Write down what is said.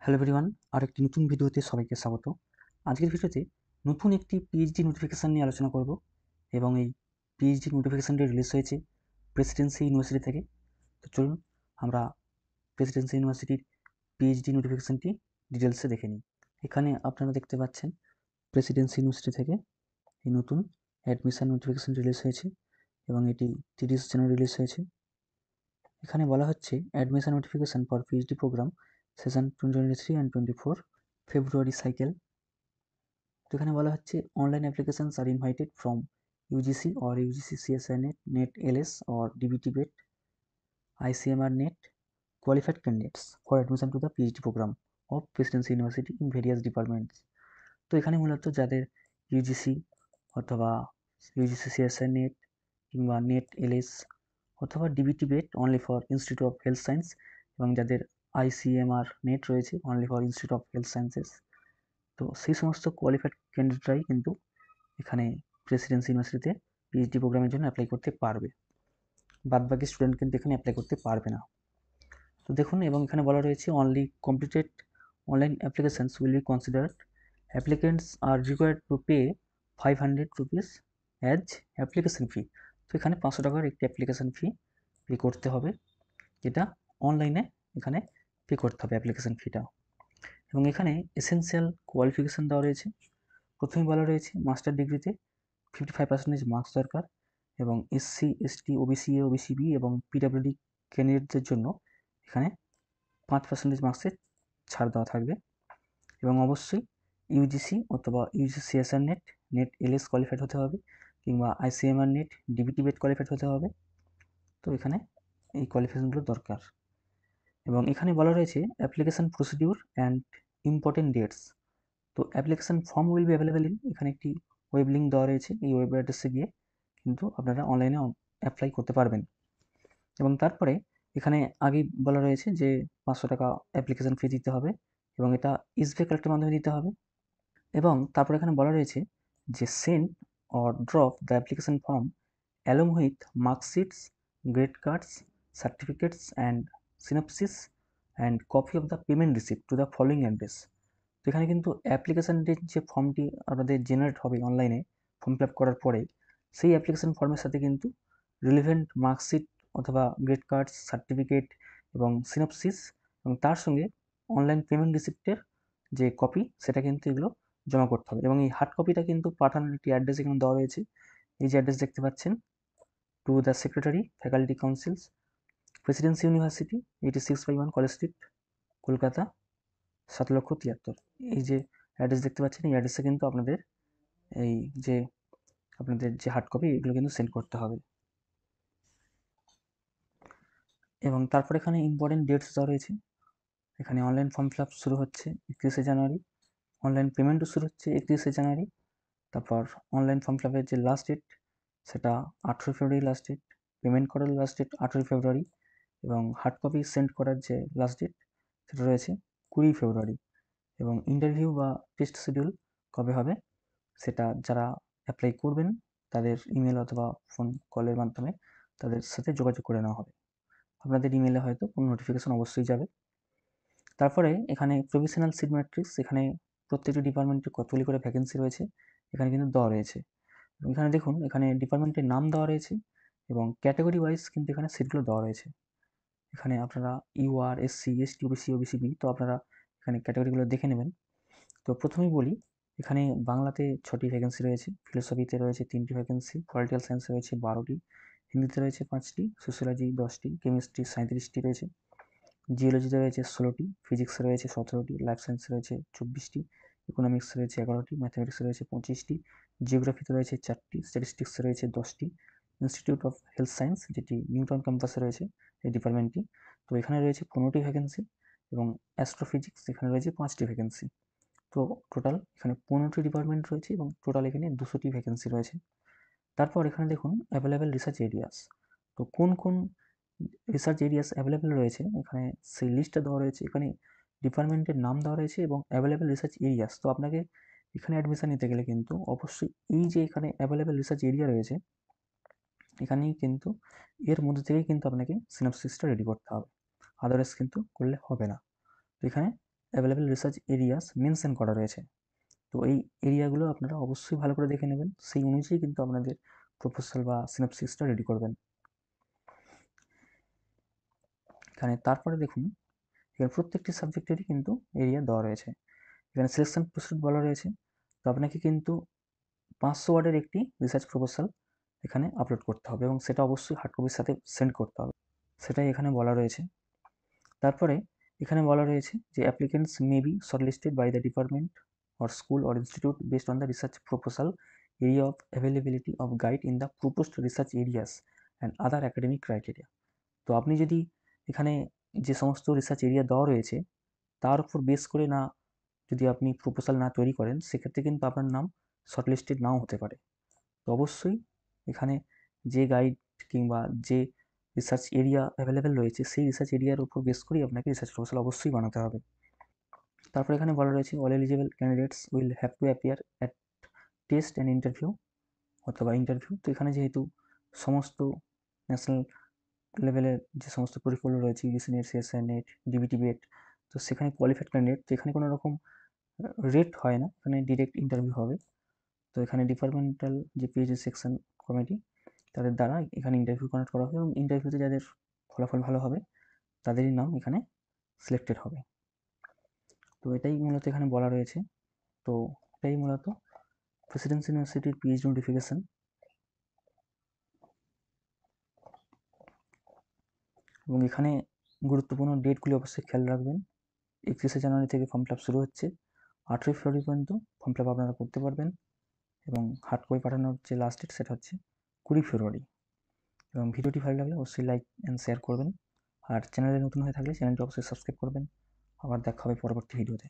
Hello everyone, আরেকটি নতুন ভিডিওতে সবাইকে স্বাগত। আজকের ভিডিওতে নতুন একটি পিএইচডি নোটিফিকেশান নিয়ে আলোচনা করব এবং এই পিএইচডি নোটিফিকেশানটি রিলিজ হয়েছে প্রেসিডেন্সি ইউনিভার্সিটি থেকে। তো চলুন আমরা প্রেসিডেন্সি ইউনিভার্সিটির পিএইচডি নোটিফিকেশানটি ডিটেলসে দেখে নিই। এখানে আপনারা দেখতে পাচ্ছেন প্রেসিডেন্সি ইউনিভার্সিটি থেকে এই নতুন অ্যাডমিশন নোটিফিকেশান রিলিজ হয়েছে এবং এটি 30 জানুয়ারি রিলিজ হয়েছে। এখানে বলা হচ্ছে admission notification for PhD programme session 2023 and 24 February cycle. তো এখানে বলা হচ্ছে online applications are invited from UGC or UGC CSI NET, NET LS or DBT BET, ICMR net qualified candidates for admission to the PhD program of Presidency University in various departments। তো এখানে মূলত যাদের UGC অথবা UGC CSI NET কিংবা NET LS অথবা DBT BET only for institute of health science এবং যাদের ICMR NET রয়েছে only for institute of health sciences, তো সেই সমস্ত কোয়ালিফাইড ক্যান্ডিডেটরাই কিন্তু এখানে প্রেসিডেন্সি ইউনিভার্সিটিতে পিএইচডি প্রোগ্রামের জন্য অ্যাপ্লাই করতে পারবে। বাদবাকি স্টুডেন্ট কিন্তু এখানে অ্যাপ্লাই করতে পারবে না। তো দেখুন, এবং এখানে বলা রয়েছে only completed online applications will be considered, applicants R required to pay 500 rupees as application fee. তো এখানে 500 টাকার একটি অ্যাপ্লিকেশন ফি পে করতে হবে, যেটা অনলাইনে এখানে পে করতে হবে অ্যাপ্লিকেশন ফিটা। এবং এখানে এসেনশিয়াল কোয়ালিফিকেশান দেওয়া রয়েছে। প্রথমে বলা রয়েছে মাস্টার ডিগ্রিতে 55% মার্কস দরকার এবং SC ST OBC A OBC B এবং PWD ক্যান্ডিডেটদের জন্য এখানে 5% মার্কসের ছাড় দেওয়া থাকবে এবং অবশ্যই ইউজিসি অথবা UGC CSR NET, NET LS qualified হতে হবে কিংবা ICMR NET, DBT BET qualified হতে হবে। তো এখানে এই কোয়ালিফিকেশানগুলো দরকার। এবং এখানে বলা রয়েছে application procedure and important dates. তো application form will be available in, এখানে একটি ওয়েব লিঙ্ক দেওয়া রয়েছে, এই ওয়েব অ্যাড্রেসে গিয়ে কিন্তু আপনারা অনলাইনে অ্যাপ্লাই করতে পারবেন। এবং তারপরে এখানে আগেই বলা রয়েছে যে 500 টাকা অ্যাপ্লিকেশান ফি দিতে হবে এবং এটা ইসবে কালেক্টের মাধ্যমে দিতে হবে। এবং তারপরে এখানে বলা রয়েছে যে send or drop the application form along with marksheets, grade cards, certificates and synopsis and copy of the payment receipt to the following address. তো এখানে কিন্তু অ্যাপ্লিকেশানটির যে ফর্মটি আপনাদের জেনারেট হবে অনলাইনে ফর্ম ফিল আপ করার পরে, সেই অ্যাপ্লিকেশান ফর্মের সাথে কিন্তু রিলেভেন্ট মার্কশিট অথবা গ্রেড কার্ড, সার্টিফিকেট এবং সিনপসিস এবং তার সঙ্গে অনলাইন পেমেন্ট রিসিপ্টের যে কপি সেটা কিন্তু এগুলো জমা করতে হবে। এবং এই হার্ড কপিটা কিন্তু পাঠানোর একটি অ্যাড্রেস এখানে দেওয়া রয়েছে, এই যে অ্যাড্রেস দেখতে পাচ্ছেন, to the secretary faculty council's, Presidency university, 86/1 college street, Kolkata 7,73,000। এই যে অ্যাড্রেস দেখতে পাচ্ছেন, এই অ্যাড্রেসে কিন্তু আপনাদের এই যে আপনাদের যে হার্ড কপি এগুলো কিন্তু সেন্ড করতে হবে। এবং তারপর এখানে ইম্পর্টেন্ট ডেটস দেওয়া রয়েছে। এখানে অনলাইন ফর্ম ফিল আপ শুরু হচ্ছে 31শে জানুয়ারি, অনলাইন পেমেন্টও শুরু হচ্ছে 31শে জানুয়ারি। তারপর অনলাইন ফর্ম ফিল আপের যে লাস্ট ডেট সেটা 18 ফেব্রুয়ারি লাস্ট ডেট, পেমেন্ট করার লাস্ট ডেট 18 ফেব্রুয়ারি এবং হার্ড কপি সেন্ড করার যে লাস্ট ডেট সেটা রয়েছে 20 ফেব্রুয়ারি। এবং ইন্টারভিউ বা টেস্ট শিডিউল কবে হবে সেটা যারা অ্যাপ্লাই করবেন তাদের ইমেল অথবা ফোন কলের মাধ্যমে তাদের সাথে যোগাযোগ করে নেওয়া হবে। আপনাদের ইমেলে হয়তো কোনো নোটিফিকেশন অবশ্যই যাবে। তারপরে এখানে প্রভিশনাল সিট ম্যাট্রিক্স, এখানে প্রত্যেকটি ডিপার্টমেন্টে কতগুলি করে ভ্যাকেন্সি রয়েছে এখানে কিন্তু দেওয়া রয়েছে। এখানে দেখুন, এখানে ডিপার্টমেন্টের নাম দেওয়া রয়েছে এবং ক্যাটাগরি ওয়াইজ কিন্তু এখানে সিটগুলো দেওয়া রয়েছে। এখানে আপনারা UR SC ST OBC OBC B, তো আপনারা এখানে ক্যাটাগরিগুলো দেখে নেবেন। তো প্রথমেই বলি, এখানে বাংলাতে 6টি ভ্যাকেন্সি রয়েছে, ফিলোসফিতে রয়েছে 3টি ভ্যাকেন্সি, পলিটিক্যাল সায়েন্সে রয়েছে 12টি, হিন্দিতে রয়েছে 5টি, সোশিয়োলজি 10টি, কেমিস্ট্রি 37টি রয়েছে, জিওলজিতে রয়েছে 16টি, ফিজিক্সে রয়েছে 17টি, লাইফ সায়েন্সে রয়েছে 24টি, ইকোনমিক্সে রয়েছে 11টি, ম্যাথামেটিক্সে রয়েছে 25টি, জিওগ্রাফিতে রয়েছে 4টি, স্ট্যাটিস্টিক্সে রয়েছে 10টি, ইনস্টিটিউট অফ হেলথ সায়েন্স যেটি নিউটাউন ক্যাম্পাসে রয়েছে এই ডিপার্টমেন্টটি, তো এখানে রয়েছে 15টি ভ্যাকেন্সি এবং অ্যাস্ট্রোফিজিক্স এখানে রয়েছে 5টি ভ্যাকেন্সি। তো টোটাল এখানে 15টি ডিপার্টমেন্ট রয়েছে এবং টোটাল এখানে 200টি ভ্যাকেন্সি রয়েছে। তারপর এখানে দেখুন অ্যাভেলেবেল রিসার্চ এরিয়াস, তো কোন কোন রিসার্চ এরিয়াস অ্যাভেলেবেল রয়েছে এখানে সেই লিস্টটা দেওয়া রয়েছে, এখানে ডিপার্টমেন্টের নাম দেওয়া রয়েছে এবং অ্যাভেলেবেল রিসার্চ এরিয়াস। তো আপনাকে এখানে অ্যাডমিশন নিতে গেলে কিন্তু অবশ্যই এই যে এখানে অ্যাভেলেবেল রিসার্চ এরিয়া রয়েছে এখানেই কিন্তু এর মধ্যে থেকেই কিন্তু আপনাকে সিনপসিসটা রেডি করতে হবে, আদারওয়াইজ কিন্তু করলে হবে না। তো এখানে অ্যাভেলেবেল রিসার্চ এরিয়াস মেনশন করা রয়েছে। তো এই এরিয়াগুলো আপনারা অবশ্যই ভালো করে দেখে নেবেন, সেই অনুযায়ী কিন্তু আপনাদের প্রপোজাল বা সিনপসিসটা রেডি করবেন। এখানে তারপরে দেখুন, এখানে প্রত্যেকটি সাবজেক্টেরই কিন্তু এরিয়া দেওয়া রয়েছে। এখানে সিলেকশন প্রসিডিউর বলা রয়েছে, তো আপনাকে কিন্তু 500 ওয়ার্ডের একটি রিসার্চ প্রপোজাল এখানে আপলোড করতে হবে এবং সেটা অবশ্যই হার্ড কপির সাথে সেন্ড করতে হবে, সেটাই এখানে বলা রয়েছে। তারপরে এখানে বলা রয়েছে যে applicants may be shortlisted by the department or school or institute based on the research proposal area of availability of guide in the proposed research areas and other academic criteria। তো আপনি যদি এখানে যে সমস্ত রিসার্চ এরিয়া দেওয়া রয়েছে তার উপর বেস করে না যদি আপনি প্রপোজাল না তৈরি করেন, সেক্ষেত্রে কিন্তু আপনার নাম শর্টলিস্টেড নাও হতে পারে। তো অবশ্যই এখানে যে গাইড কিংবা যে রিসার্চ এরিয়া অ্যাভেলেবেল রয়েছে সেই রিসার্চ এরিয়ার উপর বেস করেই আপনাকে রিসার্চ প্রপোজাল অবশ্যই বানাতে হবে। তারপর এখানে বলা রয়েছে all eligible candidates will have to appear at test and interview অথবা ইন্টারভিউ। তো এখানে যেহেতু সমস্ত ন্যাশনাল লেভেলের যে সমস্ত পরীক্ষাগুলো রয়েছে, UGC NET, CSI NET, DBT BET, তো সেখানে কোয়ালিফাইড ক্যান্ডিডেট, তো এখানে কোনো রকম রেট হয় না, এখানে ডিরেক্ট ইন্টারভিউ হবে। তো এখানে ডিপার্টমেন্টাল যে পিএইচডি সেকশন কমিটি তাদের দ্বারা এখানে ইন্টারভিউ কন্ডাক্ট করা হবে এবং ইন্টারভিউতে যাদের ফলাফল ভালো হবে তাদেরই নাম এখানে সিলেক্টেড হবে। তো এটাই মূলত এখানে বলা রয়েছে। তো এটাই মূলত প্রেসিডেন্সি ইউনিভার্সিটির পিএইচডি নোটিফিকেশন। এবং এখানে গুরুত্বপূর্ণ ডেটগুলি অবশ্যই খেয়াল রাখবেন। 31শে জানুয়ারি থেকে ফর্ম ফিল আপ শুরু হচ্ছে, 8ই ফেব্রুয়ারি পর্যন্ত ফর্ম ফিল আপ আপনারা করতে পারবেন এবং হার্ড কপি পাঠানোর যে লাস্ট ডেট সেটা হচ্ছে 20 ফেব্রুয়ারি। এবং ভিডিওটি ভালো লাগলে অবশ্যই লাইক অ্যান্ড শেয়ার করবেন, আর চ্যানেলে নতুন হয়ে থাকলে চ্যানেলটি অবশ্যই সাবস্ক্রাইব করবেন। আবার দেখা হবে পরবর্তী ভিডিওতে।